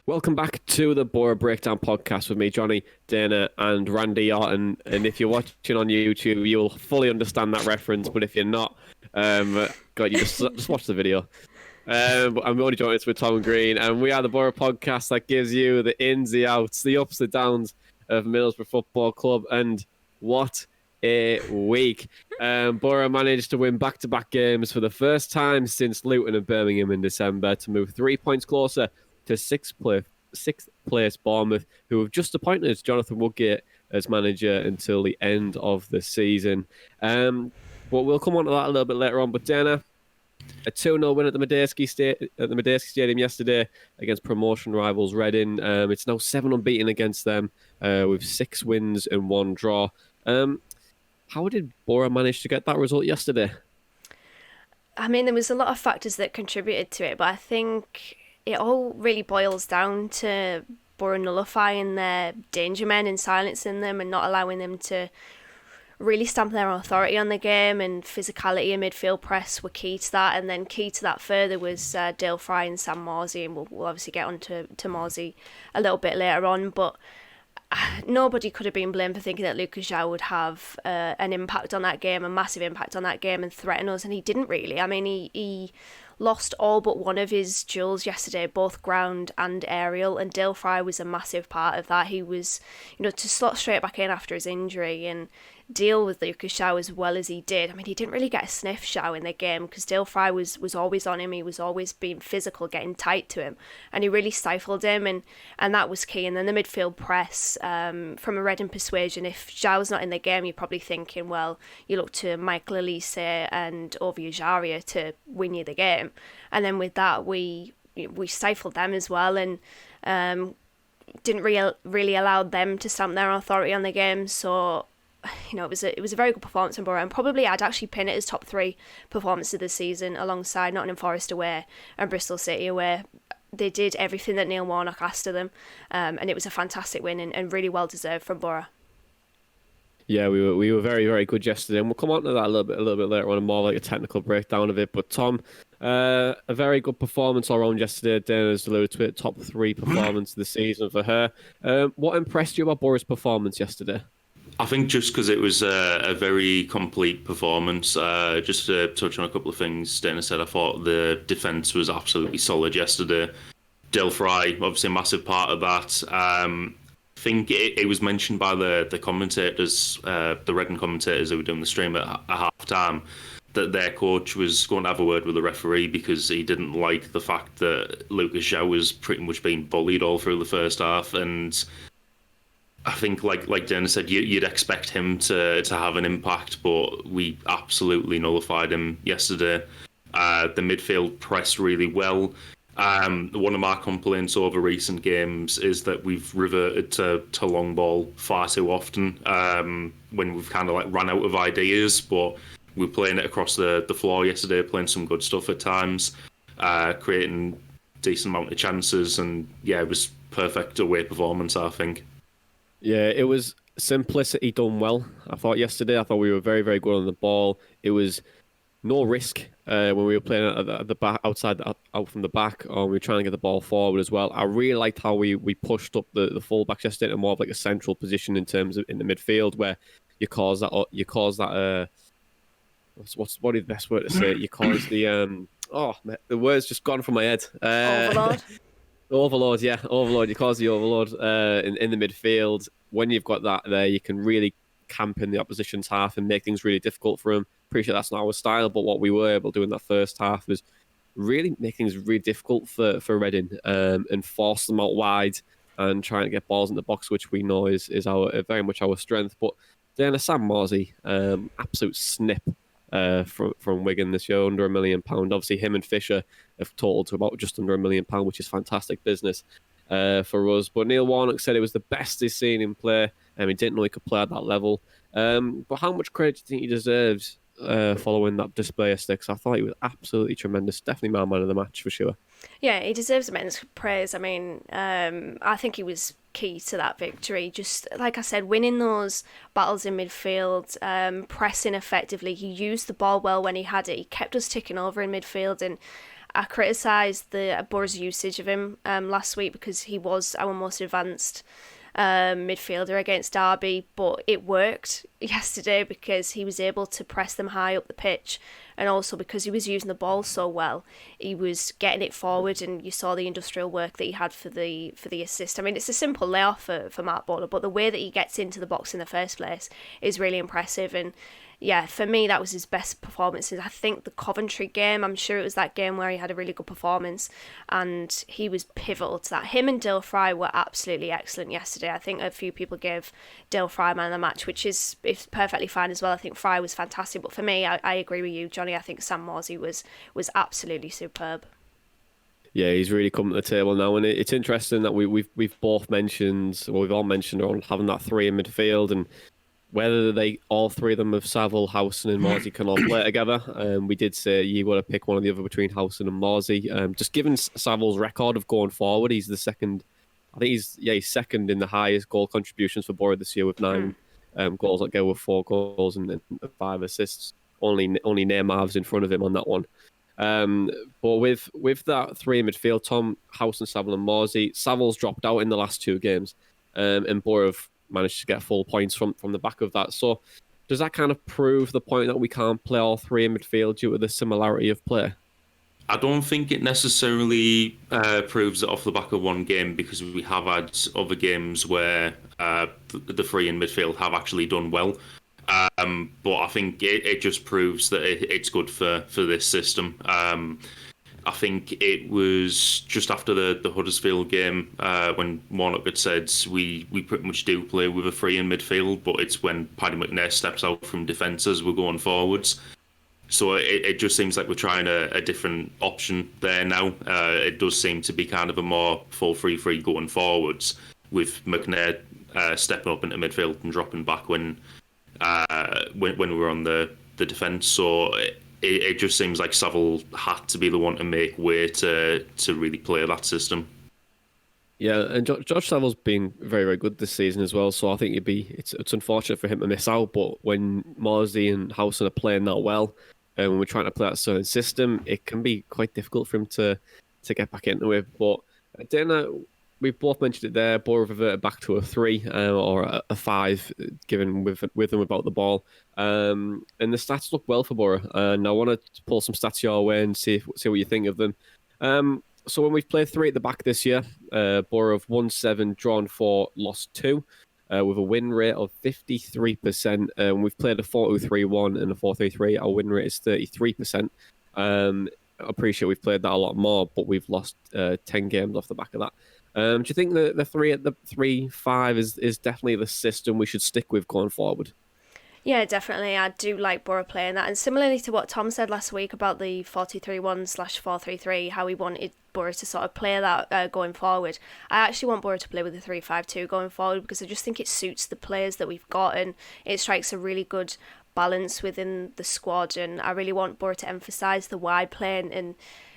Welcome back to the Boro Breakdown podcast with me, Jonny, Dana, and Randy Orton. And if you're watching on YouTube, you'll fully understand that reference. But if you're not, God, you just watch the video. But I'm only joining us with Tom Green, and we are the Boro podcast that gives you the ins, the outs, the ups, the downs of Middlesbrough Football Club. And what a week! Boro managed to win back-to-back games for the first time since Luton and Birmingham in December to move 3 points closer to sixth place Bournemouth, who have just appointed Jonathan Woodgate as manager until the end of the season. But we'll come on to that a little bit later on. But Dana, a 2-0 win at the Medeski Stadium yesterday against promotion rivals Reading. It's now 7 unbeaten against them, with 6 wins and 1 draw. How did Boro manage to get that result yesterday? I mean, there was a lot of factors that contributed to it, but I think it all really boils down to Boro nullifying their danger men and silencing them and not allowing them to really stamp their authority on the game, and physicality and midfield press were key to that. And then key to that further was Dale Fry and Sam Morsey, and we'll obviously get on to Morsey a little bit later on, but nobody could have been blamed for thinking that Lucas João would have an impact on that game, a massive impact on that game, and threaten us, and he didn't really. I mean, he lost all but one of his duels yesterday, both ground and aerial, and Dale Fry was a massive part of that. He was, to slot straight back in after his injury and deal with Lucas João as well as he did. I mean, he didn't really get a sniff, João, in the game, because Dale Fry was always on him. He was always being physical, getting tight to him, and he really stifled him, and that was key. And then the midfield press, from a Reading persuasion, if João's not in the game, you're probably thinking, well, you look to Michael Elise and Ovie Ejaria to win you the game. And then with that, we stifled them as well, and didn't really allow them to stamp their authority on the game. So it was a very good performance from Boro, and probably I'd actually pin it as top 3 performances of the season, alongside Nottingham Forest away and Bristol City away. They did everything that Neil Warnock asked of them, and it was a fantastic win and really well deserved from Boro. Yeah, we were very, very good yesterday, and we'll come on to that a little bit later on, and more like a technical breakdown of it. But Tom, a very good performance all around yesterday. Dana's alluded to it, top 3 performance of the season for her. What impressed you about Boro's performance yesterday? I think just because it was a very complete performance. Just to touch on a couple of things Dana said, I thought the defence was absolutely solid yesterday. Dale Fry, obviously a massive part of that. I think it was mentioned by the commentators, the Reading commentators who were doing the stream at half-time, that their coach was going to have a word with the referee because he didn't like the fact that Lucas João was pretty much being bullied all through the first half. And I think, like Dana said, you'd expect him to have an impact, but we absolutely nullified him yesterday. The midfield pressed really well. One of my complaints over recent games is that we've reverted to long ball far too often, when we've kind of like run out of ideas, but we're playing it across the floor yesterday, playing some good stuff at times, creating decent amount of chances, and yeah, it was perfect away performance, I think. Yeah, it was simplicity done well. I thought yesterday, we were very, very good on the ball. It was no risk when we were playing at the back, out from the back, or we were trying to get the ball forward as well. I really liked how we pushed up the fullbacks yesterday to more of like a central position in terms of in the midfield, where you cause that what is the best word to say? You cause the the word's just gone from my head. Overlord. Overlord, yeah, overlord. You cause the overlord in the midfield. When you've got that there, you can really camp in the opposition's half and make things really difficult for them. Pretty sure that's not our style, but what we were able to do in that first half was really make things really difficult for Reading, and force them out wide and trying to get balls in the box, which we know is very much our strength. But then Sam Morsey, absolute snip from Wigan this year, under £1 million. Obviously, him and Fisher have totaled to about just under £1 million, which is fantastic business for us. But Neil Warnock said it was the best he's seen him play. He didn't know he could play at that level. But how much credit do you think he deserves following that display of sticks? I thought he was absolutely tremendous. Definitely my man of the match for sure. Yeah, he deserves immense praise. I mean, I think he was key to that victory. Just like I said, winning those battles in midfield, pressing effectively. He used the ball well when he had it. He kept us ticking over in midfield, and I criticised the Boro's usage of him last week because he was our most advanced midfielder against Derby, but it worked yesterday because he was able to press them high up the pitch, and also because he was using the ball so well, he was getting it forward, and you saw the industrial work that he had for the assist. I mean, it's a simple layoff for Mark Bowler, but the way that he gets into the box in the first place is really impressive. And yeah, for me, that was his best performances. I think the Coventry game, I'm sure it was that game where he had a really good performance, and he was pivotal to that. Him and Dale Fry were absolutely excellent yesterday. I think a few people gave Dale Fry man of the match, which is perfectly fine as well. I think Fry was fantastic, but for me, I agree with you, Jonny. I think Sam Morsey was absolutely superb. Yeah, he's really come to the table now, and it's interesting that we've both mentioned, or we've all mentioned on having that three in midfield, and whether all three of them of Saville, Howson and Morsey can all play together. We did say you got to pick one or the other between Howson and Morsey. Just given Saville's record of going forward, he's the second. I think he's second in the highest goal contributions for Boro this year with 9 goals. That go with 4 goals and 5 assists. Only Neymar's in front of him on that one. But with that three in midfield, Tom, Howson, Saville and Morsey, Saville's dropped out in the last 2 games, and Boro have managed to get full points from the back of that. So does that kind of prove the point that we can't play all three in midfield due to the similarity of play? I don't think it necessarily proves it off the back of one game, because we have had other games where the three in midfield have actually done well. But I think it just proves that it's good for this system. I think it was just after the Huddersfield game when Warnock had said we pretty much do play with a three in midfield, but it's when Paddy McNair steps out from defence as we're going forwards. So it just seems like we're trying a different option there now. It does seem to be kind of a more full 3-3 going forwards, with McNair stepping up into midfield and dropping back when we were on the defence. So it just seems like Saville had to be the one to make way to really play that system. Yeah, and Josh Saville's been very, very good this season as well. So I think it's unfortunate for him to miss out. But when Morsey and Howson are playing that well, and when we're trying to play that certain system, it can be quite difficult for him to get back into it. But Dana, we've both mentioned it there. Boro reverted back to a 3 or a 5, given with and without the ball. And the stats look well for Boro. And I want to pull some stats your way and see what you think of them. So when we've played 3 at the back this year, Boro have won 7, drawn 4, lost 2, with a win rate of 53%. When we've played a 4-2-3-1 and a 4-3-3, our win rate is 33%. I appreciate we've played that a lot more, but we've lost 10 games off the back of that. Do you think the 3-5 is definitely the system we should stick with going forward? Yeah, definitely. I do like Boro playing that. And similarly to what Tom said last week about the 4-2-3-1/4-3-3, how he wanted Boro to sort of play that going forward, I actually want Boro to play with the 3-5-2 going forward, because I just think it suits the players that we've got, and it strikes a really good balance within the squad. And I really want Boro to emphasise the wide play and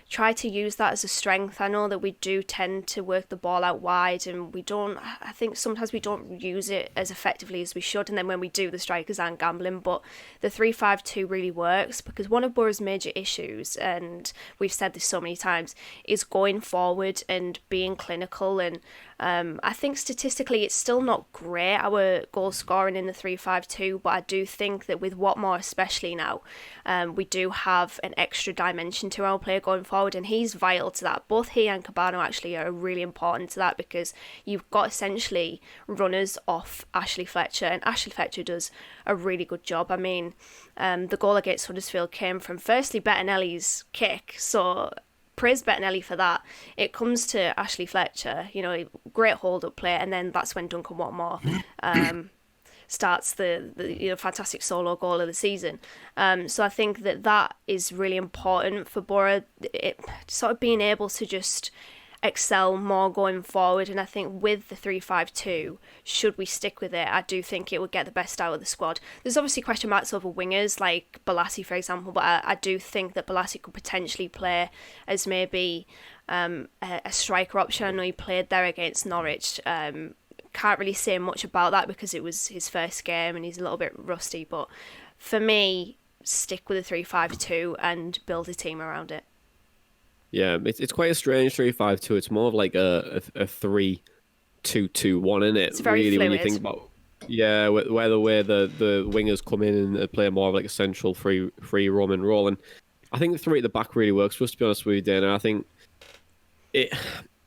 try to use that as a strength. I know that we do tend to work the ball out wide, and I think sometimes we don't use it as effectively as we should, and then when we do, the strikers aren't gambling. But the 3-5-2 really works, because one of Boro's major issues, and we've said this so many times, is going forward and being clinical. And I think statistically it's still not great, our goal scoring in the 3-5-2, but I do think that with Watmore especially now, we do have an extra dimension to our play going forward, and he's vital to that. Both he and Cabano actually are really important to that, because you've got essentially runners off Ashley Fletcher, and Ashley Fletcher does a really good job. I mean, the goal against Huddersfield came from firstly Bettinelli's kick, so praise Bettinelli for that. It comes to Ashley Fletcher, great hold-up play, and then that's when Duncan Watmore starts the fantastic solo goal of the season. So I think that is really important for Boro, it sort of being able to just excel more going forward. And I think with the 3-5-2, should we stick with it, I do think it would get the best out of the squad. There's obviously question marks over wingers like Balassi, for example, but I do think that Balassi could potentially play as maybe a striker option. I know he played there against Norwich. Can't really say much about that because it was his first game and he's a little bit rusty, but for me, stick with the 3-5-2 and build a team around it. Yeah, it's quite a strange 3-5-2. It's more of like a 3-2-2-1, isn't it? It's very Really, when you fluid. think about where the wingers come in and play more of like a central free roaming role, and I think the three at the back really works for us. To be honest with you, Dana, I think it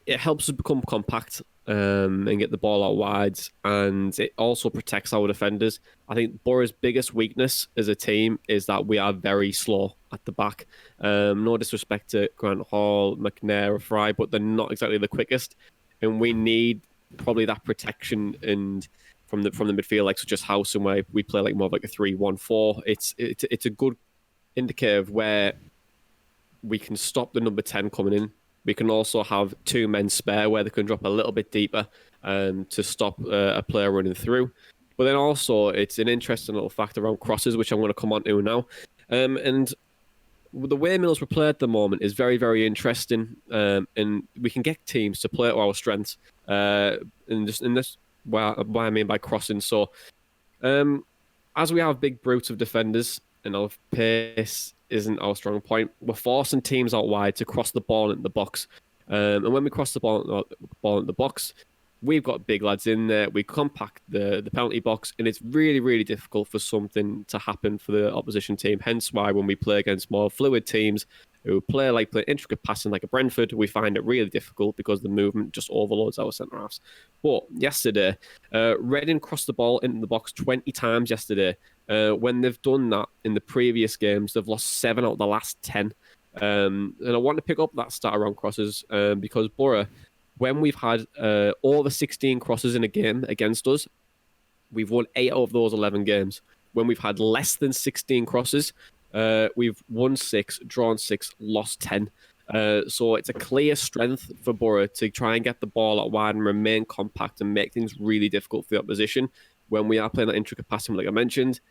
it helps us become compact and get the ball out wide, and it also protects our defenders. I think Boro's biggest weakness as a team is that we are very slow at the back. No disrespect to Grant Hall, McNair, or Fry, but they're not exactly the quickest, and we need probably that protection and from the midfield, like such as House, and where we play like more of like a 3-1-4. It's a good indicator of where we can stop the number 10 coming in. We can also have two men spare where they can drop a little bit deeper to stop a player running through. But then also, it's an interesting little fact around crosses, which I'm going to come on to now. And the way Middlesbrough play at the moment is very, very interesting. And we can get teams to play to our strengths. In this, what I mean by crossing. So, as we have big brutes of defenders and our pace isn't our strong point, we're forcing teams out wide to cross the ball into the box. And when we cross the ball into the box, we've got big lads in there. We compact the penalty box, and it's really, really difficult for something to happen for the opposition team. Hence why when we play against more fluid teams who play intricate passing like a Brentford, we find it really difficult because the movement just overloads our centre-halves. But yesterday, Reading crossed the ball into the box 20 times yesterday. When they've done that in the previous games, they've lost 7 out of the last 10. And I want to pick up that stat around crosses because Boro, when we've had over 16 crosses in a game against us, we've won 8 out of those 11 games. When we've had less than 16 crosses, we've won 6, drawn 6, lost 10. So it's a clear strength for Boro to try and get the ball out wide and remain compact and make things really difficult for the opposition. When we are playing that intricate passing, like I mentioned,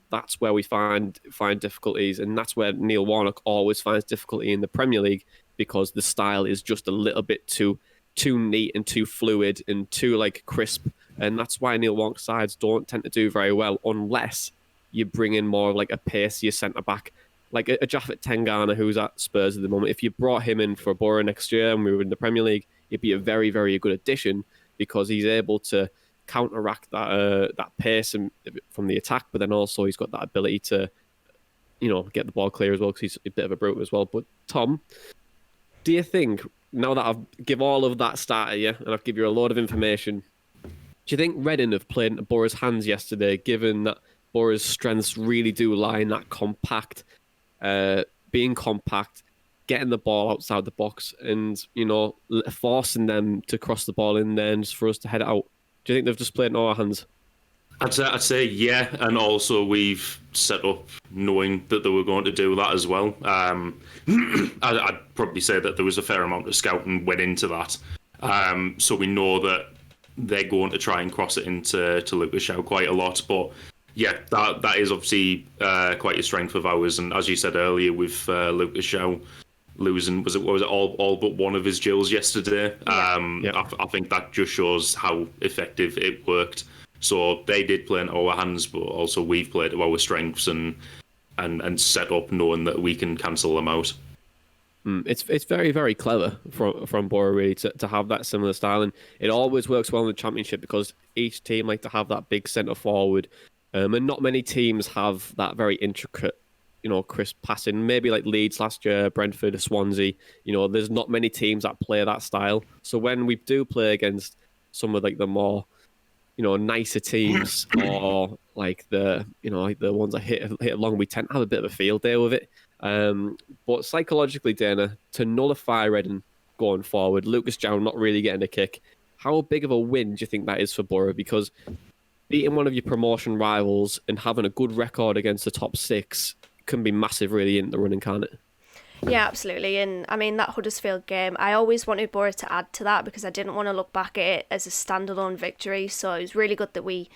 that's where we find difficulties, and that's where Neil Warnock always finds difficulty in the Premier League because the style is just a little bit too neat and too fluid and too crisp, and that's why Neil Warnock's sides don't tend to do very well unless you bring in more of a pacier centre back, like a Japhet Tengana who's at Spurs at the moment. If you brought him in for Boro next year and we were in the Premier League, he'd be a very, very good addition because he's able to counteract that pace and from the attack, but then also he's got that ability to, get the ball clear as well because he's a bit of a brute as well. But Tom, do you think, now that I've give all of that start at you and I've give you a load of information, do you think Reading have played into Boro's hands yesterday, given that Boro's strengths really do lie in that being compact, getting the ball outside the box and, forcing them to cross the ball in there and just for us to head it out? Do you think they've just played in our hands? I'd say yeah, and also we've set up knowing that they were going to do that as well. I'd probably say that there was a fair amount of scouting went into that, so we know that they're going to try and cross it into Lucas Shaw quite a lot. But yeah, that is obviously quite a strength of ours. And as you said earlier, with Lucas Shaw losing, was it all but one of his drills yesterday? Yeah. I think that just shows how effective it worked. So they did play in our hands, but also we've played to our strengths and set up knowing that we can cancel them out. It's very, very clever from Boro really to have that similar style, and it always works well in the Championship because each team like to have that big centre forward, and not many teams have that very intricate, crisp passing. Maybe like Leeds last year, Brentford, Swansea. There's not many teams that play that style. So when we do play against some of the more, nicer teams or the ones that hit along, we tend to have a bit of a field day with it. But psychologically, Dana, to nullify Reading going forward, Lucas Jown not really getting a kick, how big of a win do you think that is for Boro? Because beating one of your promotion rivals and having a good record against the top 6 can be massive really in the running, can't it? Yeah, absolutely. And I mean, that Huddersfield game, I always wanted Boro to add to that because I didn't want to look back at it as a standalone victory. So it was really good that we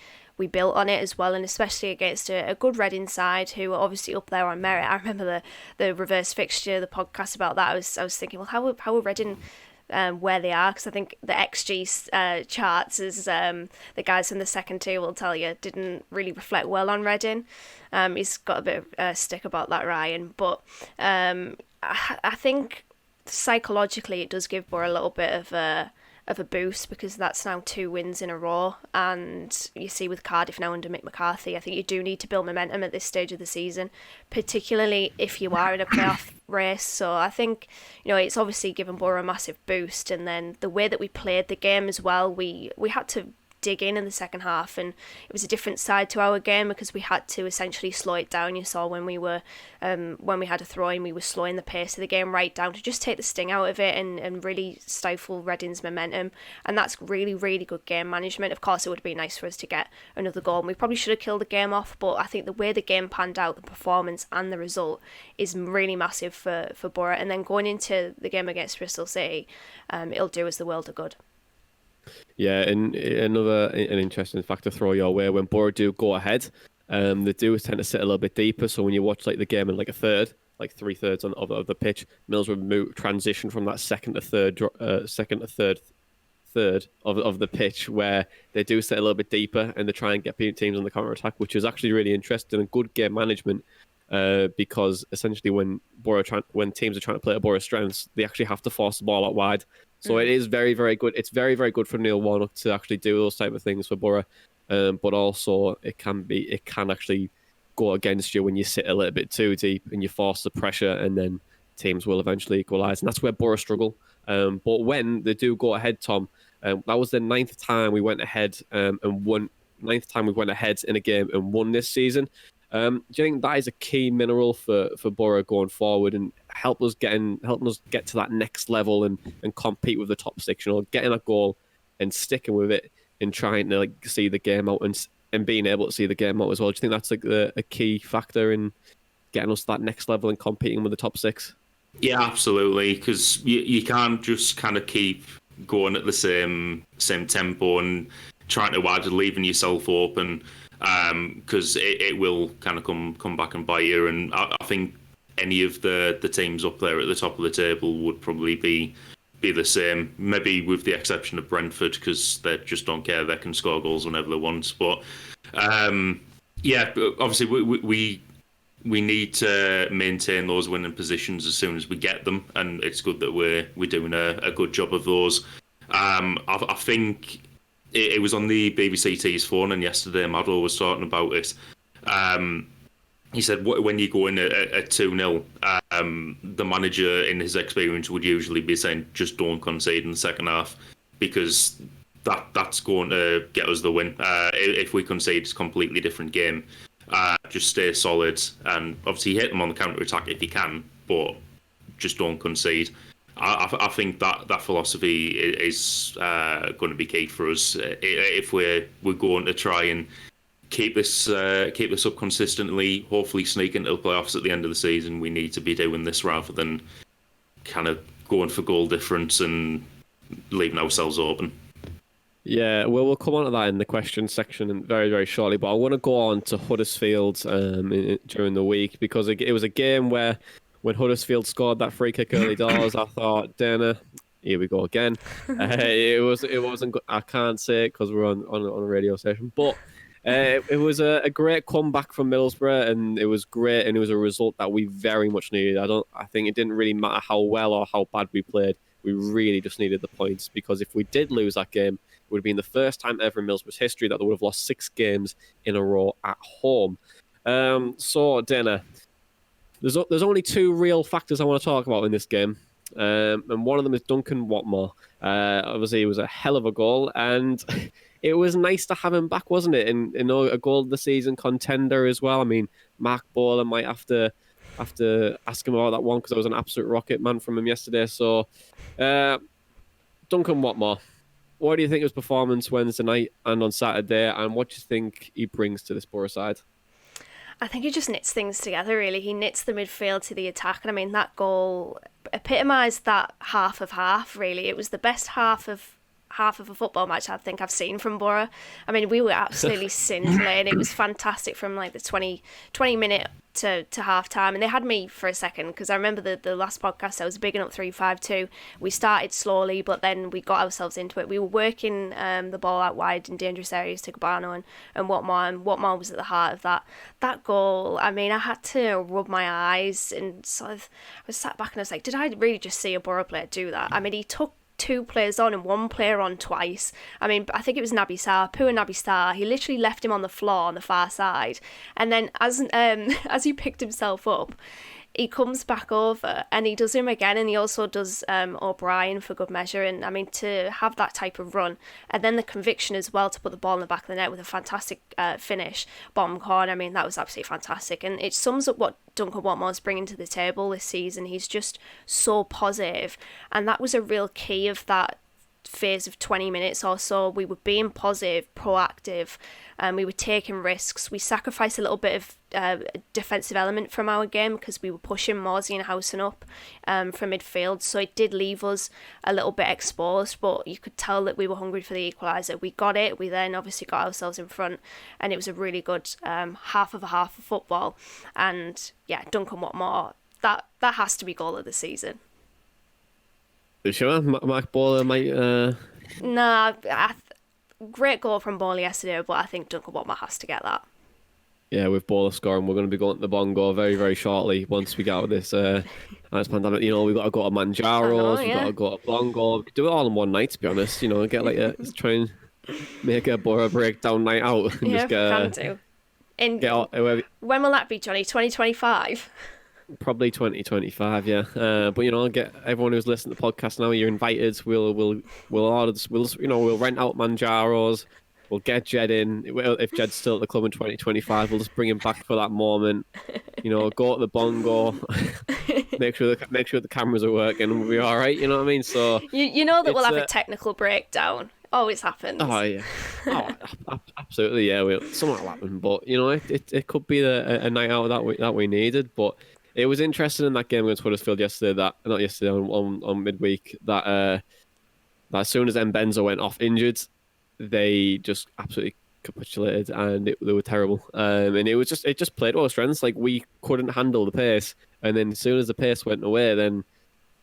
built on it as well, and especially against a good Reading side who are obviously up there on merit. I remember the reverse fixture, the podcast about that. I was thinking, well, how are Reading where they are? Because I think the XG charts, as the guys from the second tier will tell you, didn't really reflect well on Reading. He's got a bit of a stick about that, Ryan, but I think psychologically, it does give Boro a little bit of a boost, because that's now 2 wins in a row. And you see with Cardiff now under Mick McCarthy, I think you do need to build momentum at this stage of the season, particularly if you are in a playoff race. So I think, it's obviously given Boro a massive boost. And then the way that we played the game as well, we had to dig in the second half, and it was a different side to our game, because we had to essentially slow it down. You saw when we had a throw in, we were slowing the pace of the game right down to just take the sting out of it and really stifle Reading's momentum. And that's really, really good game management. Of course, it would be nice for us to get another goal, and we probably should have killed the game off, but I think the way the game panned out, the performance and the result, is really massive for Boro. And then going into the game against Bristol City, it'll do us the world of good. Yeah, and an interesting fact to throw your way: when Boro do go ahead, they do tend to sit a little bit deeper. So when you watch the game in a third, 3/3 of the pitch, Middlesbrough transition from that second to third of the pitch, where they do sit a little bit deeper and they try and get teams on the counter attack, which is actually really interesting and good game management. Because essentially when teams are trying to play to Boro's strengths, they actually have to force the ball out wide. So it is very, very good. It's very, very good for Neil Warnock to actually do those type of things for Boro. But also it can actually go against you when you sit a little bit too deep and you force the pressure, and then teams will eventually equalise. And that's where Boro struggle. But when they do go ahead, Tom, that was the 9th time we went ahead and won. 9th time we went ahead in a game and won this season. Do you think that is a key mineral for Boro going forward, and helping us get to that next level and compete with the top 6? Getting a goal and sticking with it and trying to see the game out and being able to see the game out as well. Do you think that's a key factor in getting us to that next level and competing with the top 6? Yeah, absolutely. Because you can't just kind of keep going at the same tempo and trying to wide, leaving yourself open. Because it will kind of come back and bite you. And I think any of the teams up there at the top of the table would probably be the same, maybe with the exception of Brentford, because they just don't care. They can score goals whenever they want. But obviously we need to maintain those winning positions as soon as we get them, and it's good that we're doing a good job of those. I think it was on the BBC T's phone, and yesterday Madlo was talking about it. He said when you go in at 2-0, the manager, in his experience, would usually be saying, just don't concede in the second half, because that's going to get us the win. If we concede, it's a completely different game. Just stay solid, and obviously hit them on the counter-attack if you can, but just don't concede. I think that philosophy is going to be key for us if we're going to try and keep this up consistently. Hopefully, sneak into the playoffs at the end of the season. We need to be doing this rather than kind of going for goal difference and leaving ourselves open. Yeah, well, we'll come on to that in the question section very, very shortly. But I want to go on to Huddersfield during the week, because it was a game where, when Huddersfield scored that free kick early doors, I thought, Dana, here we go again. It wasn't good. I can't say it because we're on a radio station, but it was a great comeback from Middlesbrough, and it was great, and it was a result that we very much needed. I think it didn't really matter how well or how bad we played. We really just needed the points, because if we did lose that game, it would have been the first time ever in Middlesbrough's history that they would have lost 6 games in a row at home. So, Dana, there's only 2 real factors I want to talk about in this game, and one of them is Duncan Watmore. Obviously, it was a hell of a goal, and it was nice to have him back, wasn't it? And a goal of the season contender as well. I mean, Mark Bowler might have to ask him about that one, because I was an absolute rocket man from him yesterday. So, Duncan Watmore, what do you think of his performance Wednesday night and on Saturday, and what do you think he brings to this Boro side? I think he just knits things together, really. He knits the midfield to the attack. And I mean, that goal epitomised that half of half, really. It was the best half of half of a football match I think I've seen from Boro. I mean, we were absolutely scintillating. It was fantastic from like the 20-minute to half time, and they had me for a second because I remember the last podcast I was bigging up 3-5-2. We started slowly, but then we got ourselves into it. We were working the ball out wide in dangerous areas to Cabano and Watmore, and Watmore was at the heart of that goal. I mean, I had to rub my eyes and sort of I was sat back and I was like, did I really just see a Boro player do that? I mean, he took 2 players on and 1 player on twice. I mean, I think it was Naby Sarr, poor Naby Sarr. He literally left him on the floor on the far side, and then as he picked himself up, he comes back over and he does him again, and he also does O'Brien for good measure. And I mean, to have that type of run and then the conviction as well to put the ball in the back of the net with a fantastic finish, bottom corner, I mean, that was absolutely fantastic. And it sums up what Duncan Watmore's bringing to the table this season. He's just so positive, and that was a real key of that phase of 20 minutes or so. We were being positive, proactive, and we were taking risks. We sacrificed a little bit of defensive element from our game because we were pushing Morsey and Housen up from midfield, so it did leave us a little bit exposed, but you could tell that we were hungry for the equaliser. We got it. We then obviously got ourselves in front, and it was a really good half of football. And yeah, Duncan Watmore, that has to be goal of the season. You sure? Mark Bowler might... Nah, great goal from Bowler yesterday, but I think Duncan Watmore has to get that. Yeah, with Bowler scoring, we're going to be going to the Bongo very, very shortly once we get out of this pandemic. You know, we've got to go to Manjaro's, we've got to go to Bongo. We could do it all in one night, to be honest. You know, get like let's try and make a Boro breakdown night out. And yeah, just can do. When will that be, Johnny? 2025? Probably 2025, yeah. But you know, get everyone who's listening to the podcast now. You're invited. We'll order. We'll rent out Manjaro's. We'll get Jed in. If Jed's still at the club in 2025, we'll just bring him back for that moment. You know, go to the Bongo. make sure the cameras are working, and we'll be all right. You know what I mean? So you know that we'll have a technical breakdown. Always happens. Oh yeah. Absolutely. Yeah. Something will happen, but you know, it could be a night out that we needed, but. It was interesting in that game against Huddersfield on midweek that as soon as Mbenza went off injured, they just absolutely capitulated and they were terrible. And it just played to our strengths. Like we couldn't handle the pace, and then as soon as the pace went away, then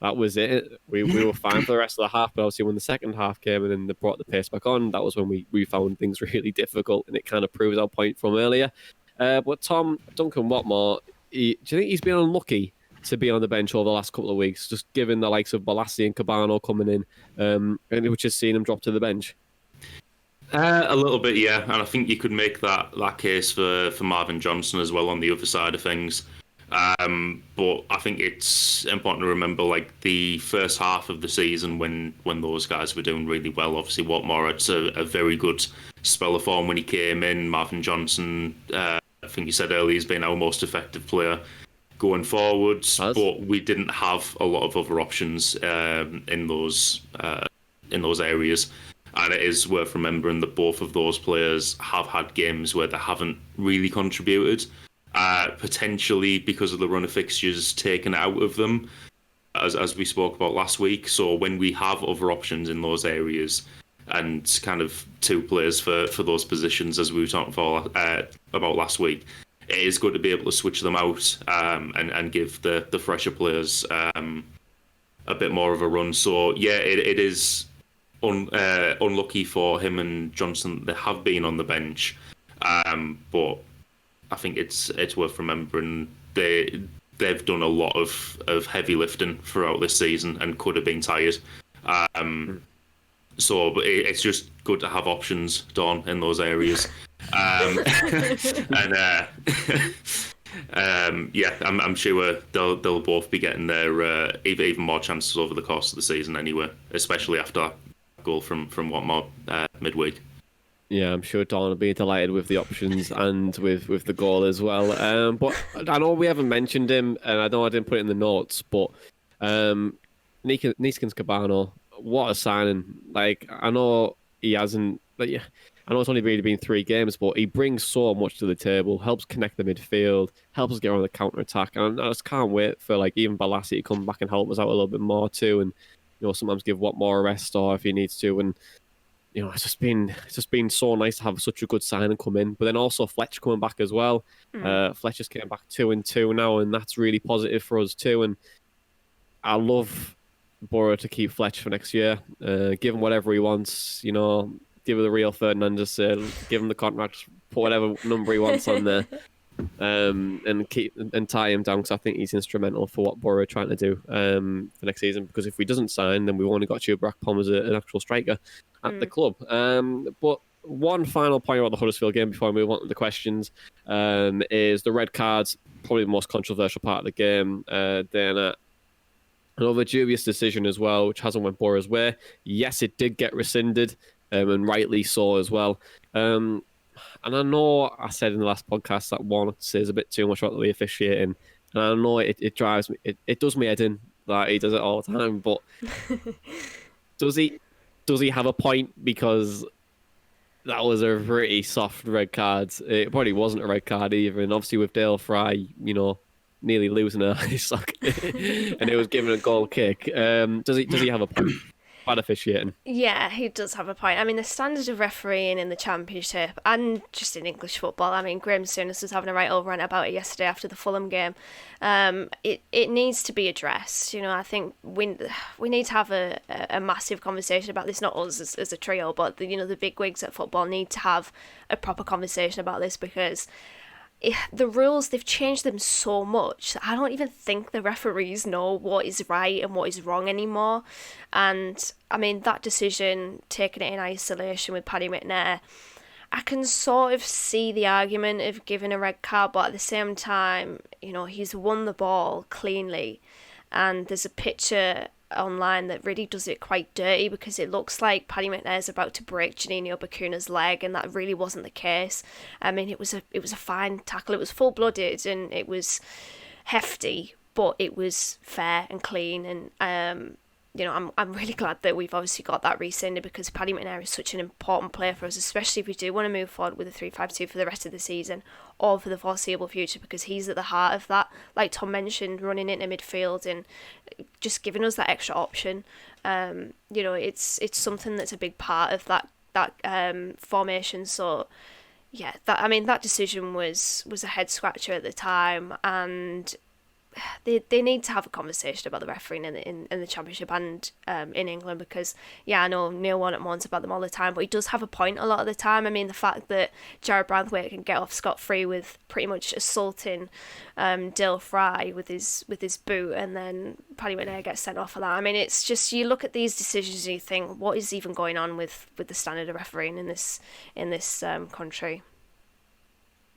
that was it. We were fine for the rest of the half, but obviously when the second half came and then they brought the pace back on, that was when we found things really difficult, and it kind of proves our point from earlier. But Duncan Watmore. Do you think he's been unlucky to be on the bench over the last couple of weeks, just given the likes of Balassi and Cabano coming in, and which has seen him drop to the bench? A little bit, yeah, and I think you could make that case for Marvin Johnson as well on the other side of things. But I think it's important to remember, like the first half of the season when those guys were doing really well. Obviously, Watmore had a very good spell of form when he came in. Marvin Johnson. I think you said earlier he's been our most effective player going forwards, but we didn't have a lot of other options in those areas. And it is worth remembering that both of those players have had games where they haven't really contributed, potentially because of the run of fixtures taken out of them, as we spoke about last week. So when we have other options in those areas, and kind of 2 players for those positions, as we were talking about last week, it is good to be able to switch them out and give the fresher players a bit more of a run. So yeah, it is unlucky for him and Johnson. They have been on the bench, but I think it's worth remembering they've done a lot of heavy lifting throughout this season and could have been tired. So it's just good to have options, Dawn, in those areas. Yeah, I'm sure they'll both be getting their even more chances over the course of the season anyway, especially after that goal from Watmore midweek. Yeah, I'm sure Dawn will be delighted with the options and with the goal as well. But I know we haven't mentioned him, and I know I didn't put it in the notes, but Neeskens Cabano, what a signing. Like, I know he hasn't... Like, I know it's only really been 3 games, but he brings so much to the table, helps connect the midfield, helps us get on the counter-attack, and I just can't wait for, like, even Balassi to come back and help us out a little bit more too. And sometimes give Watmore a rest or if he needs to. And it's just been so nice to have such a good signing come in. But then also Fletch coming back as well. Fletch just came back 2-2 now, and that's really positive for us too. And I love Boro to keep Fletch for next year. Give him whatever he wants. Give him the Rio Ferdinandez sale. Give him the contract. Put whatever number he wants on there. And tie him down, because I think he's instrumental for what Boro are trying to do for next season. Because if we doesn't sign, then we've only got Chuba Akpom as an actual striker at the club. But one final point about the Huddersfield game before we move on to the questions is the red cards, probably the most controversial part of the game. Then another dubious decision as well, which hasn't went Boro's way. Yes, it did get rescinded, and rightly so as well. And I know I said in the last podcast that one says a bit too much about the officiating, and I know it drives me, it does me head in, like he does it all the time. But does he have a point? Because that was a pretty soft red card. It probably wasn't a red card either, and obviously with Dale Fry, nearly losing a eye sock, and it was given a goal kick. Does he have a point? Bad officiating. Yeah, he does have a point. I mean, the standard of refereeing in the Championship and just in English football, I mean, Graham Souness was having a right old rant about it yesterday after the Fulham game. It needs to be addressed. I think we need to have a massive conversation about this, not us as a trio, but the big wigs at football need to have a proper conversation about this, because the rules, they've changed them so much that I don't even think the referees know what is right and what is wrong anymore. And I mean, that decision, taking it in isolation with Paddy McNair, I can sort of see the argument of giving a red card, but at the same time, he's won the ball cleanly, and there's a picture online that really does it quite dirty, because it looks like Paddy McNair's about to break Janino Bakuna's leg, and that really wasn't the case. I mean, it was a fine tackle. It was full-blooded and it was hefty, but it was fair and clean. And I'm really glad that we've obviously got that rescinded, because Paddy McNair is such an important player for us, especially if we do want to move forward with a 3-5-2 for the rest of the season or for the foreseeable future, because he's at the heart of that. Like Tom mentioned, running into midfield and just giving us that extra option. It's something that's a big part of that formation. So yeah, that decision was a head scratcher at the time, and they need to have a conversation about the refereeing in the Championship and in England, because I know Neil Warnock moans about them all the time, but he does have a point a lot of the time. I mean, the fact that Jared Branthwaite can get off scot-free with pretty much assaulting Dale Fry with his boot, and then Paddy McNair gets sent off for that. I mean, it's just, you look at these decisions and you think, what is even going on with the standard of refereeing in this country?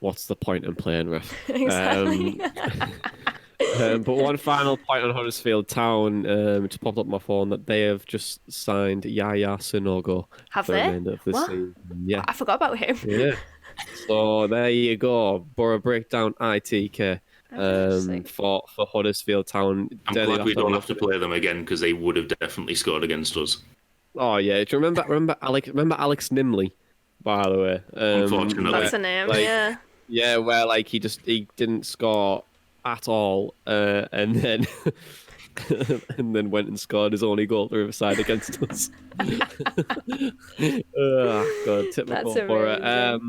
What's the point in playing ref? Exactly. But one final point on Huddersfield Town, just popped up on my phone that they have just signed Yaya Sanogo. Have for they? the remainder of the What? season. Yeah. I forgot about him. Yeah. So there you go. Boro Breakdown ITK for Huddersfield Town. I'm glad we don't have to play them again, because they would have definitely scored against us. Oh yeah. Do you remember Alex Nimley, by the way? Unfortunately. That's a name, yeah. Yeah, where he didn't score at all, and then and then went and scored his only goal the other side against us. Oh, God, typical for it.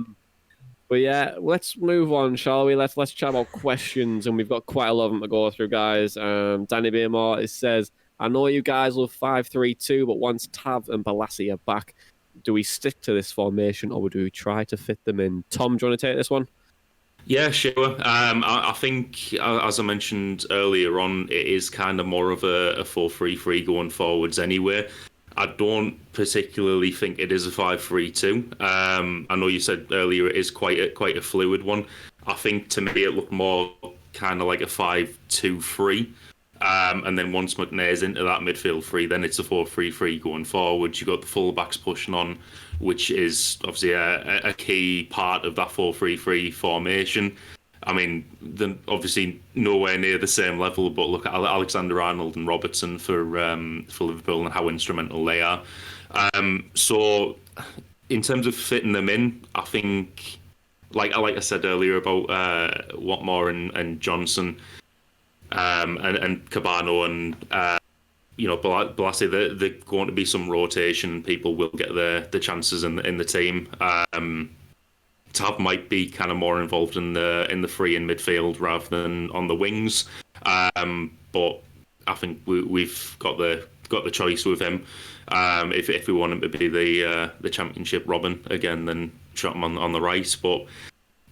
But yeah, let's move on, shall we? Let's chat about questions, and we've got quite a lot of them to go through, guys. Danny Beermore says, I know you guys love 5-3-2, but once Tav and Balassi are back, do we stick to this formation or do we try to fit them in? Tom, do you want to take this one? Yeah, sure. I think, as I mentioned earlier on, it is kind of more of a 4-3-3 going forwards anyway. I don't particularly think it is a 5-3-2. I know you said earlier it is quite a fluid one. I think to me it looked more kind of like a 5-2-3. And then once McNair's into that midfield three, then it's a 4-3-3 going forward. You've got the fullbacks pushing on, which is obviously a key part of that 4-3-3 formation. I mean, obviously nowhere near the same level, but look at Alexander-Arnold and Robertson for Liverpool and how instrumental they are. So in terms of fitting them in, I think, like I said earlier about Watmore and Johnson, and Cabano and Balassi, there's going to be some rotation. People will get the chances in the team. Tav might be kind of more involved in the free in midfield rather than on the wings. But I think we've got the choice with him. If we want him to be the championship Robin again, then shot him on the right. But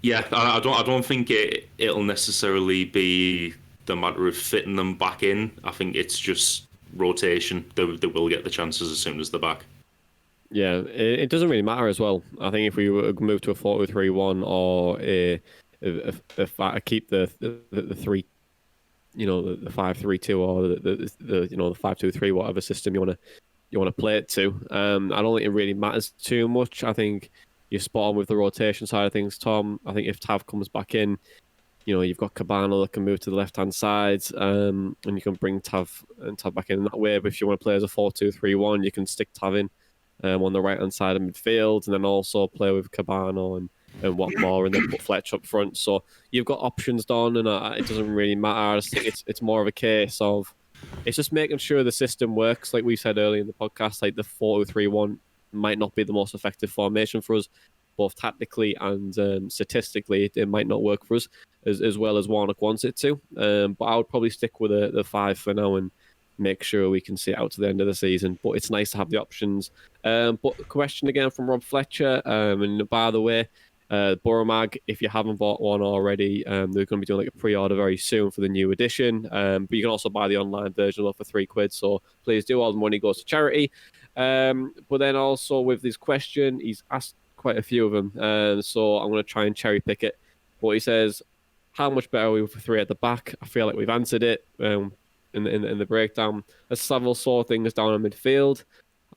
yeah, I don't think it'll necessarily be the matter of fitting them back in. I think it's just rotation. They will get the chances as soon as they're back. Yeah, it doesn't really matter as well. I think if we were to move to a 4-3-1 or keep the three, the 5-3-2 or the 5-2-3, whatever system you want to play it to. I don't think it really matters too much. I think you're spot on with the rotation side of things, Tom. I think if Tav comes back in, you've got Cabano that can move to the left-hand side, and you can bring Tav back in that way. But if you want to play as a 4-2-3-1, you can stick Tav in on the right-hand side of midfield, and then also play with Cabano and Watmore, and then put Fletch up front. So you've got options, Don, and it doesn't really matter. I just think it's more of a case of it's just making sure the system works. Like we said earlier in the podcast, like the 4-3-1 might not be the most effective formation for us, both tactically and statistically. It might not work for us as well as Warnock wants it to. But I would probably stick with the 5 for now and make sure we can see it out to the end of the season. But it's nice to have the options. But question again from Rob Fletcher. And by the way, Boro Mag, if you haven't bought one already, they're going to be doing like a pre-order very soon for the new edition. But you can also buy the online version for £3. So please do. All the money goes to charity. But then also with this question, he's asked quite a few of them. So I'm going to try and cherry pick it. But he says, how much better are we with 3 at the back? I feel like we've answered it in the breakdown. As Saville saw things down in midfield,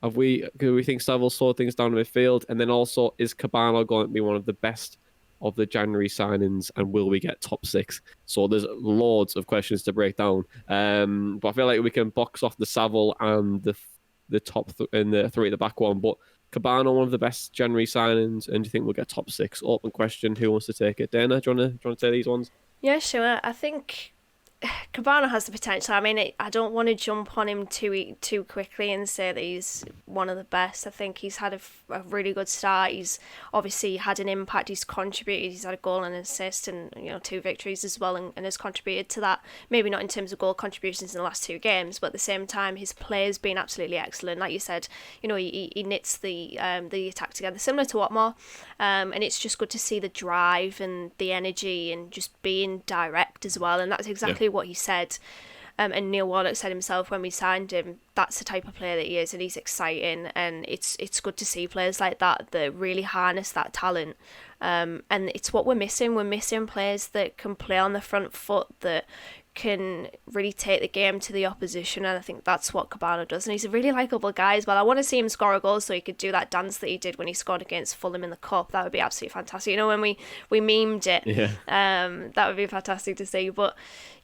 do we think Saville saw things down in midfield? And then also, is Cabano going to be one of the best of the January signings, and will we get top 6? So there's loads of questions to break down. But I feel like we can box off the Saville and the top and the 3 at the back one. But Cabano, one of the best January signings, and do you think we'll get top 6? Open question. Who wants to take it? Dana, do you want to say these ones? Yeah, sure. I think Cabana has the potential. I mean, I don't want to jump on him too quickly and say that he's one of the best. I think he's had a really good start. He's obviously had an impact. He's contributed. He's had a goal and an assist, and 2 victories as well, and has contributed to that. Maybe not in terms of goal contributions in the last 2 games, but at the same time, his play has been absolutely excellent. Like you said, he knits the attack together, similar to Watmore, and it's just good to see the drive and the energy and just being direct as well. And that's exactly what he said, and Neil Warnock said himself when we signed him, that's the type of player that he is, and he's exciting, and it's good to see players like that really harness that talent, and it's what we're missing. We're missing players that can play on the front foot, that can really take the game to the opposition, and I think that's what Cabano does, and he's a really likeable guy as well. I want to see him score a goal so he could do that dance that he did when he scored against Fulham in the Cup. That would be absolutely fantastic. When we memed it, that would be fantastic to see. But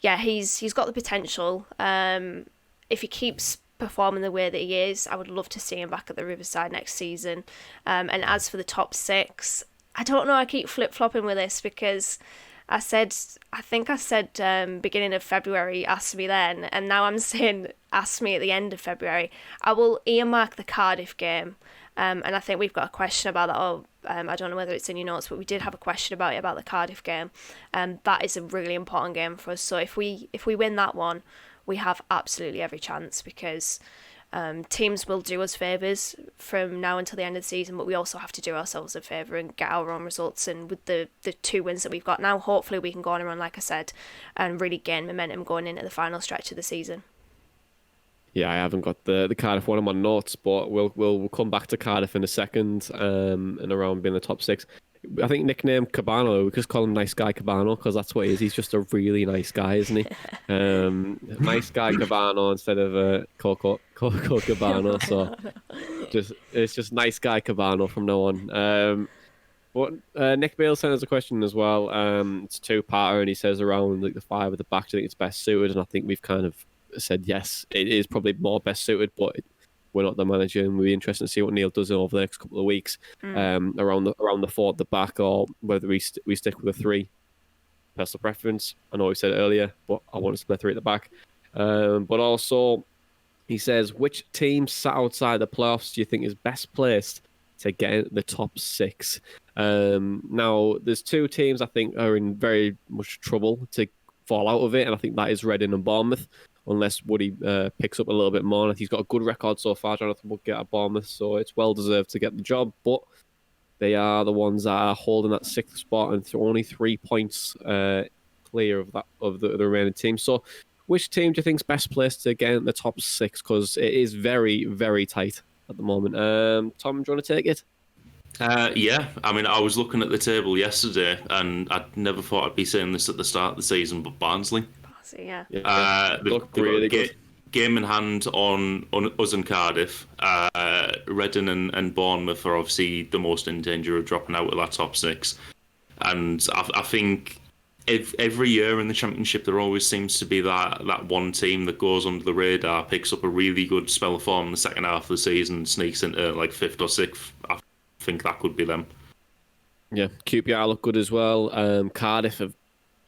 yeah, he's got the potential. If he keeps performing the way that he is, I would love to see him back at the Riverside next season. And as for the top 6, I don't know, I keep flip-flopping with this because I think I said beginning of February, ask me then, and now I'm saying ask me at the end of February. I will earmark the Cardiff game, and I think we've got a question about that. I don't know whether it's in your notes, but we did have a question about the Cardiff game, and that is a really important game for us. So if we win that one, we have absolutely every chance, because teams will do us favours from now until the end of the season, but we also have to do ourselves a favour and get our own results. And with the 2 wins that we've got now, hopefully we can go on and run, like I said, and really gain momentum going into the final stretch of the season. Yeah, I haven't got the Cardiff one on my notes, but we'll come back to Cardiff in a second, and around being the top 6. I think nickname Cabano, we just call him Nice Guy Cabano, because that's what he is. He's just a really nice guy, isn't he? Nice Guy Cabano instead of Coco Cabano. So it's just Nice Guy Cabano from now on. But Nick Bale sent us a question as well. It's a 2-parter, and he says around the 5 at the back, do you think it's best suited? And I think we've kind of said yes, it is probably more best suited, but we're not the manager, and we'll be interested to see what Neil does over the next couple of weeks around the 4 at the back, or whether we stick with a 3. Personal preference. I know we said it earlier, but I want us to play 3 at the back. But also, He says, which team sat outside the playoffs do you think is best placed to get in the top 6? Now, there's 2 teams I think are in very much trouble to fall out of it, and I think that is Reading and Bournemouth, unless Woody picks up a little bit more. And he's got a good record so far, Jonathan Wood, at Bournemouth, so it's well deserved to get the job, but they are the ones that are holding that 6th spot and only 3 points clear of the remaining teams. So which team do you think is best placed to get in the top 6? Because it is very, very tight at the moment. Tom, do you want to take it? Yeah, I mean, I was looking at the table yesterday, and I never thought I'd be saying this at the start of the season, but Barnsley. Yeah. They look really good. Game in hand on us and Cardiff. Reading and Bournemouth are obviously the most in danger of dropping out of that top 6. And I think every year in the Championship, there always seems to be that one team that goes under the radar, picks up a really good spell of form in the second half of the season, sneaks into like 5th or 6th. I think that could be them. Yeah, QPR look good as well. Cardiff are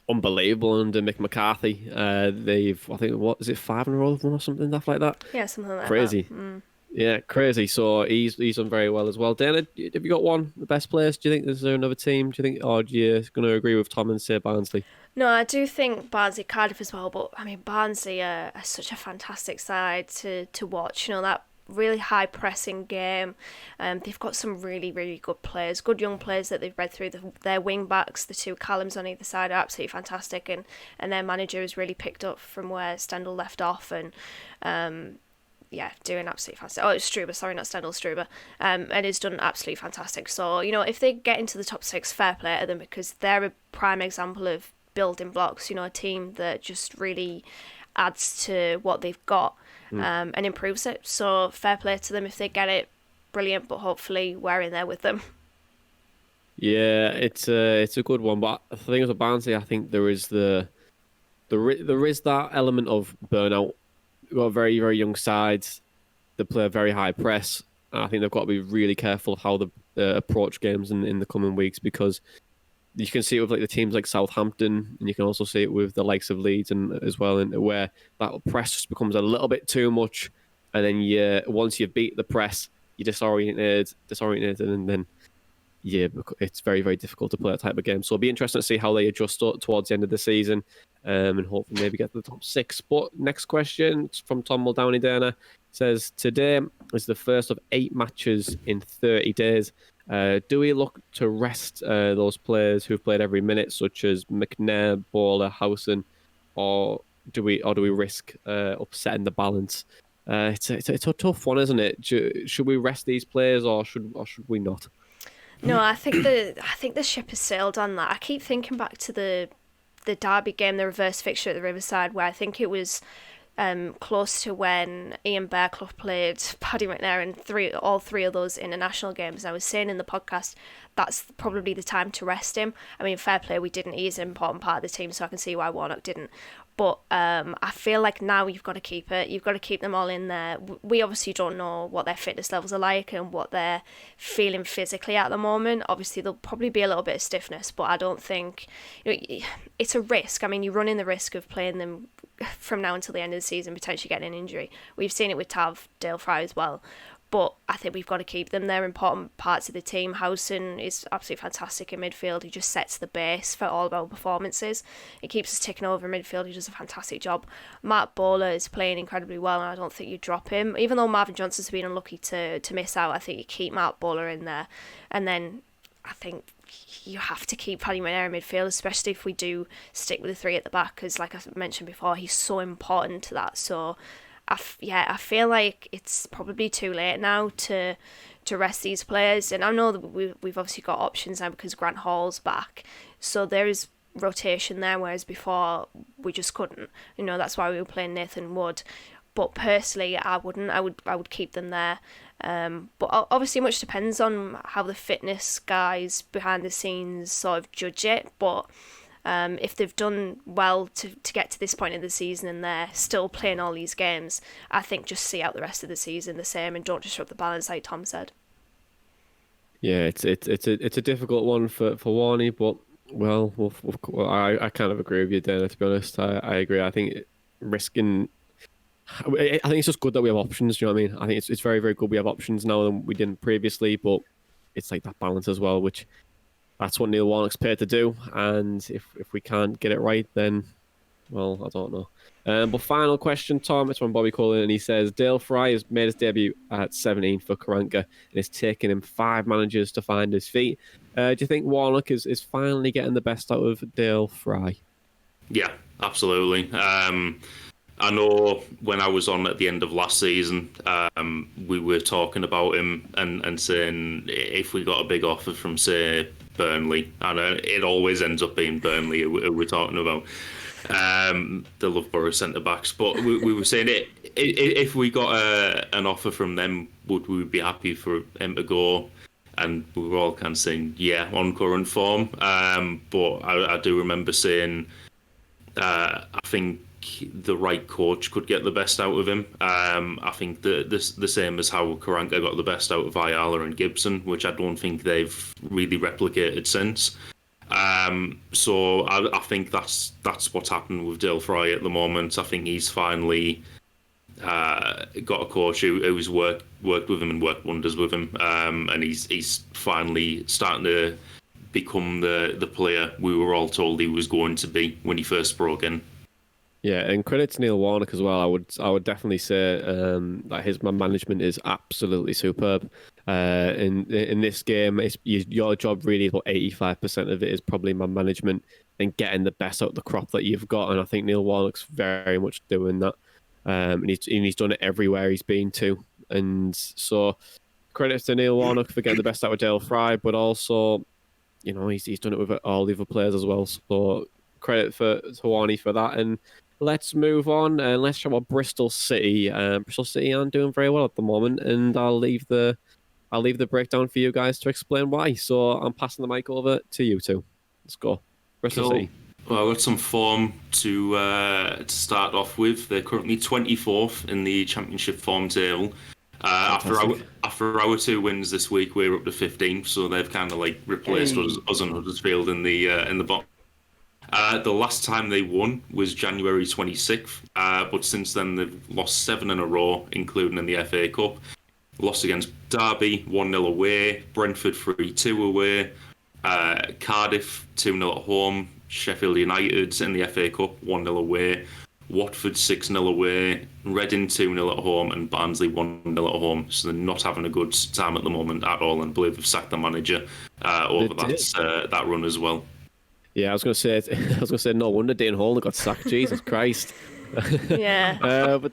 unbelievable under Mick McCarthy. They've, I think, what is it, 5 in a row or something like that? Yeah, something like crazy. that. Yeah, crazy. So he's done very well as well. Dana, have you got one, the best players? Do you think there's another team? Do you think, or do you going to agree with Tom and say Barnsley? No, I do think Barnsley, Cardiff as well, but I mean, Barnsley are such a fantastic side to watch. You know, that really high pressing game. They've got some really, really good players, good young players that they've bred through. Their wing backs, the 2 Callums on either side, are absolutely fantastic, and their manager has really picked up from where Stendhal left off, and doing absolutely fantastic. Oh, it's Struber, sorry, not Stendhal, Struber. And has done absolutely fantastic. So, you know, if they get into the top 6, fair play to them, because they're a prime example of building blocks, you know, a team that just really adds to what they've got and improves it. So fair play to them if they get it, brilliant, but hopefully we're in there with them. Yeah, it's a good one, but the thing with Barnsley, I think there is there is that element of burnout. We've got very, very young sides. They play a very high press. And I think they've got to be really careful of how they approach games in the coming weeks, because you can see it with like the teams like Southampton, and you can also see it with the likes of Leeds and as well, and where that press just becomes a little bit too much, and then once you beat the press, you're disoriented, and then it's very, very difficult to play that type of game. So it'll be interesting to see how they adjust towards the end of the season, and hopefully maybe get to the top 6. But next question from Tom Muldowney Dana says, today is the first of 8 matches in 30 days. Do we look to rest those players who've played every minute, such as McNair, Bowler, Howson, or do we risk upsetting the balance? It's a tough one, isn't it? Should we rest these players, or should we not? No, I think the ship has sailed on that. I keep thinking back to the Derby game, the reverse fixture at the Riverside, where I think it was close to when Ian Bearclough played Paddy McNair in all three of those international games. And I was saying in the podcast, that's probably the time to rest him. I mean, fair play, we didn't. He is an important part of the team, so I can see why Warnock didn't. But I feel like now you've got to keep it. You've got to keep them all in there. We obviously don't know what their fitness levels are like and what they're feeling physically at the moment. Obviously, there'll probably be a little bit of stiffness, but I don't think it's a risk. I mean, you're running the risk of playing them from now until the end of the season, potentially getting an injury. We've seen it with Tav, Dale Fry as well. But I think we've got to keep them. They're important parts of the team. Howson is absolutely fantastic in midfield. He just sets the base for all of our performances. He keeps us ticking over in midfield. He does a fantastic job. Matt Bowler is playing incredibly well, and I don't think you drop him. Even though Marvin Johnson's been unlucky to miss out, I think you keep Matt Bowler in there. And then I think you have to keep Paddy McNair in midfield, especially if we do stick with the 3 at the back, because like I mentioned before, he's so important to that. So I feel like it's probably too late now to rest these players. And I know that we've obviously got options now because Grant Hall's back. So there is rotation there, whereas before we just couldn't. You know, that's why we were playing Nathan Wood. But personally, I wouldn't. I would keep them there. But obviously much depends on how the fitness guys behind the scenes sort of judge it. But if they've done well to get to this point in the season and they're still playing all these games, I think just see out the rest of the season the same and don't disrupt the balance, like Tom said. Yeah, it's a difficult one for Warney, but well, I kind of agree with you, Dana. To be honest, I agree. I think risking I think it's just good that we have options. Do you know what I mean? I think it's very, very good we have options now than we didn't previously, but it's like that balance as well, which that's what Neil Warnock's paid to do. And if we can't get it right, then, well, I don't know. But final question, Tom, it's from Bobby Cullen, and he says, Dale Fry has made his debut at 17 for Karanka, and it's taken him 5 managers to find his feet. Do you think Warnock is finally getting the best out of Dale Fry? Yeah, absolutely. I know when I was on at the end of last season, we were talking about him and saying if we got a big offer from, say, Burnley, and it always ends up being Burnley who we're talking about. The Loughborough centre-backs. But we were saying if we got an offer from them, would we be happy for him to go? And we were all kind of saying, yeah, on current form. But I do remember saying, I think the right coach could get the best out of him. I think the same as how Karanka got the best out of Ayala and Gibson, which I don't think they've really replicated since. So I think that's what's happened with Dale Fry at the moment. I think he's finally got a coach who's worked with him and worked wonders with him, and he's finally starting to become the player we were all told he was going to be when he first broke in. Yeah, and credit to Neil Warnock as well. I would definitely say that his man management is absolutely superb. In this game, your job really, about 85% of it is probably man management and getting the best out of the crop that you've got. And I think Neil Warnock's very much doing that. And he's done it everywhere he's been to. And so credit to Neil Warnock for getting the best out of Dale Fry, but also, you know, he's done it with all the other players as well. So credit to Hawani for that. And let's move on and let's talk about Bristol City. Bristol City aren't doing very well at the moment, and I'll leave the breakdown for you guys to explain why. So I'm passing the mic over to you two. Let's go. Bristol City. Well, I've got some form to start off with. They're currently 24th in the Championship form table. After our 2 wins this week, we're up to 15th, so they've kind of like replaced us and Huddersfield in the bottom. The last time they won was January 26th, but since then they've lost 7 in a row, including in the FA Cup. Lost against Derby, 1-0 away, Brentford 3-2 away, Cardiff 2-0 at home, Sheffield United in the FA Cup 1-0 away, Watford 6-0 away, Reading 2-0 at home, and Barnsley 1-0 at home. So they're not having a good time at the moment at all, and I believe they've sacked the manager over that run as well. Yeah, I was going to say, no wonder Dane Hall got sacked. Jesus Christ. Yeah. But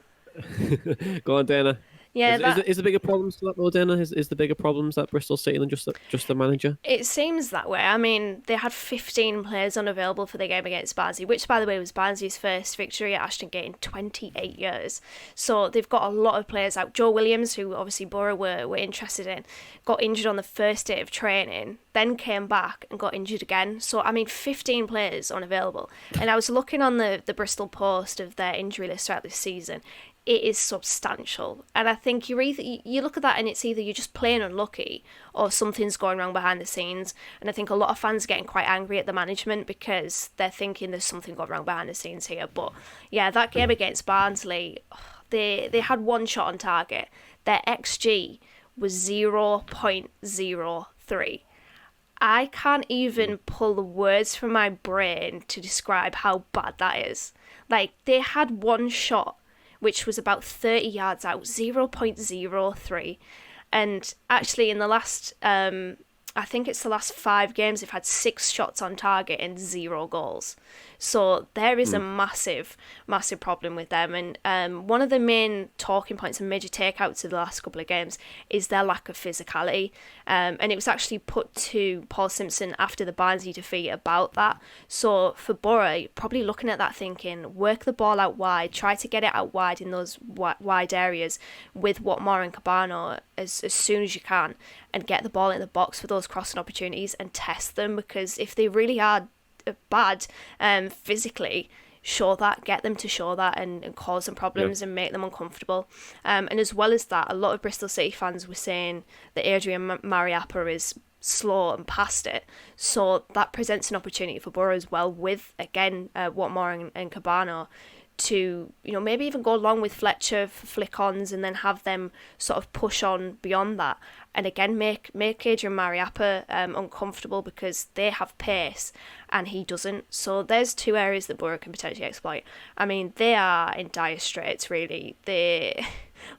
go on, Dana. Yeah, is the bigger problems to that though, Dana? Is the bigger problems at Bristol City than just the manager? It seems that way. I mean, they had 15 players unavailable for the game against Barnsley, which, by the way, was Barnsley's first victory at Ashton Gate in 28 years. So they've got a lot of players out. Joe Williams, who obviously Boro were interested in, got injured on the first day of training, then came back and got injured again. So, I mean, 15 players unavailable. And I was looking on the Bristol Post of their injury list throughout this season. It is substantial, and I think you look at that and it's either you're just plain unlucky or something's going wrong behind the scenes. And I think a lot of fans are getting quite angry at the management because they're thinking there's something going wrong behind the scenes here. But yeah, that game against Barnsley, they had 1 shot on target. Their XG was 0.03. I can't even pull the words from my brain to describe how bad that is. Like, they had 1 shot which was about 30 yards out, 0.03. And actually in the last, I think it's the last 5 games, they've had 6 shots on target and 0 goals. So there is a massive, massive problem with them. And one of the main talking points and major takeouts of the last couple of games is their lack of physicality. And it was actually put to Paul Simpson after the Barnsley defeat about that. So for Boro, probably looking at that thinking, work the ball out wide, try to get it out wide in those wide areas with Watmore and Cabano as soon as you can, and get the ball in the box for those crossing opportunities and test them, because if they really are bad physically, get them to show that and cause them problems and make them uncomfortable. And as well as that, a lot of Bristol City fans were saying that Adrian Mariappa is slow and past it, so that presents an opportunity for Boro as well with, again, Watmore and Cabano to, maybe even go along with Fletcher for flick-ons and then have them sort of push on beyond that. And again, make Adrian Mariappa uncomfortable because they have pace and he doesn't. So there's two areas that Boro can potentially exploit. I mean, they are in dire straits, really. They,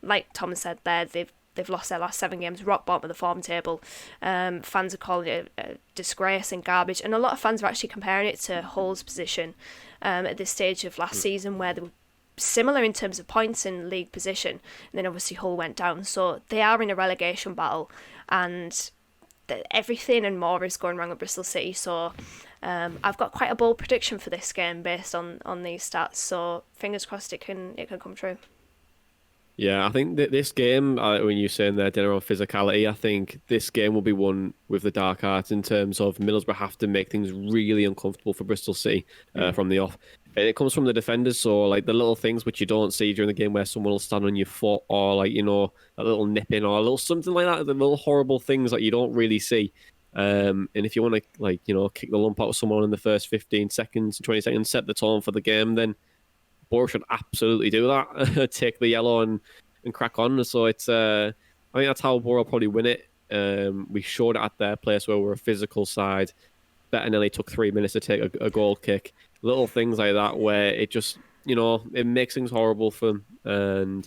like Tom said there, they've lost their last 7 games, rock bottom of the form table. Fans are calling it a disgrace and garbage. And a lot of fans are actually comparing it to Hull's position at this stage of last season, where they were similar in terms of points and league position. And then obviously Hull went down. So they are in a relegation battle. And everything and more is going wrong at Bristol City. So I've got quite a bold prediction for this game based on these stats. So fingers crossed it can come true. Yeah, I think that this game, when you're saying there, dinner on physicality, I think this game will be won with the dark arts in terms of Middlesbrough have to make things really uncomfortable for Bristol City from the off. And it comes from the defenders, so like the little things which you don't see during the game where someone will stand on your foot or like, a little nipping or a little something like that, the little horrible things that you don't really see. And if you want to kick the lump out of someone in the first 15 seconds, 20 seconds, set the tone for the game, then Boro should absolutely do that. Take the yellow and crack on. So it's I think that's how Boro probably win it. We showed it at their place where we're a physical side. Bettinelli took 3 minutes to take a goal kick. Little things like that where it just, it makes things horrible for them. And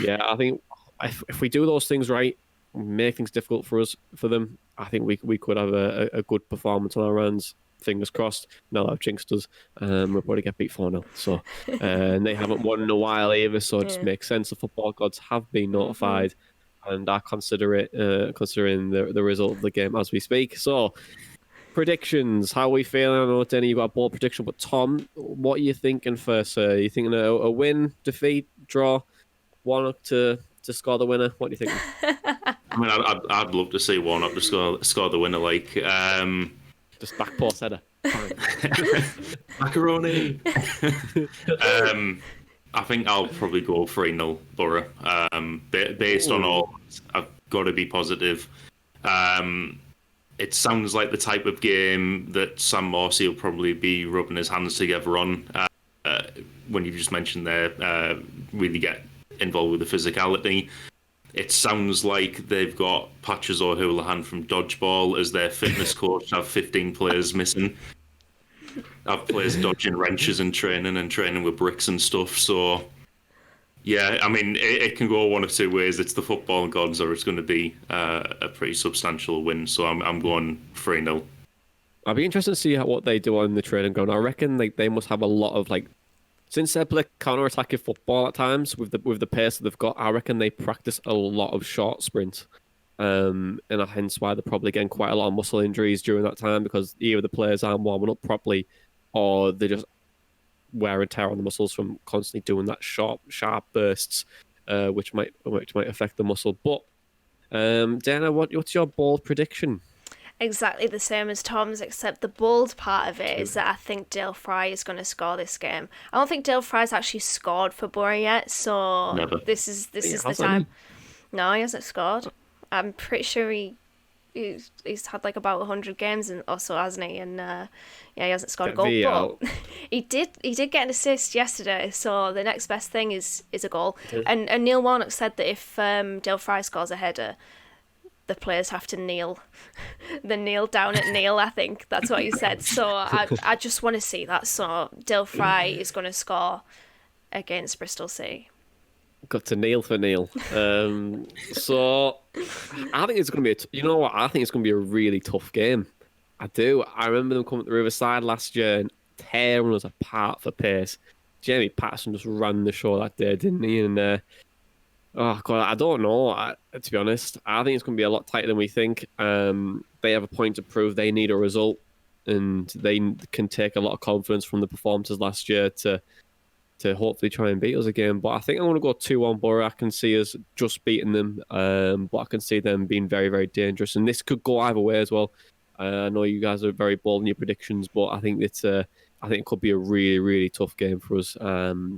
yeah, I think if we do those things right, make things difficult for them, I think we could have a good performance on our hands. Fingers crossed. Now that jinxed us, we'll probably get beat 4-0. So, and they haven't won in a while either, so it just makes sense. The football gods have been notified and are considering the result of the game as we speak. So, predictions. How are we feeling? I know, Denny, you got a bold prediction, but Tom, what are you thinking first? Are you thinking a win, defeat, draw, Warnock to score the winner? What are you thinking? I mean, I'd love to see Warnock to score the winner. Just back post header. Macaroni. I think I'll probably go 3-0 Boro. Based on all, I've got to be positive. It sounds like the type of game that Sam Morsey will probably be rubbing his hands together on. When you just mentioned there, really get involved with the physicality. It sounds like they've got Patches O'Houlihan from Dodgeball as their fitness coach. Have 15 players missing. Have players dodging wrenches and training with bricks and stuff. So, yeah, I mean, it can go one of two ways. It's the football gods, or it's going to be a pretty substantial win. So I'm going 3-0. I'd be interested to see what they do on the training ground. I reckon they must have a lot of since they play counter-attacking football at times with the pace that they've got, I reckon they practice a lot of short sprints. And hence why they're probably getting quite a lot of muscle injuries during that time, because either the players aren't warming up properly or they just wear and tear on the muscles from constantly doing that sharp bursts, which might affect the muscle. But Dana, what's your bold prediction? Exactly the same as Tom's, except the bold part of it is that I think Dale Fry is going to score this game. I don't think Dale Fry's actually scored for Boro yet, so Never. this is the time. No, he hasn't scored. I'm pretty sure he's had about 100 games and also, hasn't he? And he hasn't scored a goal. But he did get an assist yesterday, so the next best thing is a goal. And Neil Warnock said that if Dale Fry scores a header, the players have to kneel. The kneel down at Neil, I think. That's what he said. So I just want to see that. So Dale Fry is going to score against Bristol City. Got to kneel for Neil. So I think it's going to be I think it's going to be a really tough game. I do. I remember them coming to the Riverside last year and tearing us apart for pace. Jamie Patterson just ran the show that day, didn't he? And oh God, I don't know. To be honest, I think it's going to be a lot tighter than we think. They have a point to prove. They need a result, and they can take a lot of confidence from the performances last year to hopefully try and beat us again. But I think I'm going to go 2-1 Boro. I can see us just beating them, but I can see them being very, very dangerous. And this could go either way as well. I know you guys are very bold in your predictions, but I think I think it could be a really, really tough game for us.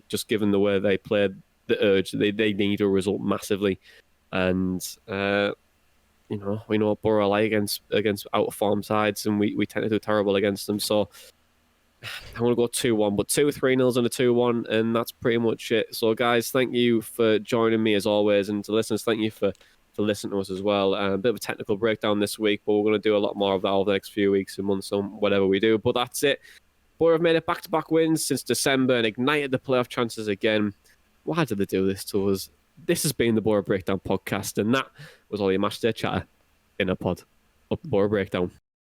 Just given the way they played. The urge, they need a result massively, and we know what Boro are like against out of form sides, and we tend to do terrible against them. So I'm going to go 2-1, but 2-3-0s and a 2-1, and that's pretty much it. So, guys, thank you for joining me as always, and to listeners, thank you for listening to us as well. A bit of a technical breakdown this week, but we're going to do a lot more of that over the next few weeks and months and whatever we do. But that's it. Boro have made it back-to-back wins since December and ignited the playoff chances again. Why did they do this to us? This has been the Boro Breakdown podcast, and that was all your matchday chatter in a pod. Up the Boro Breakdown.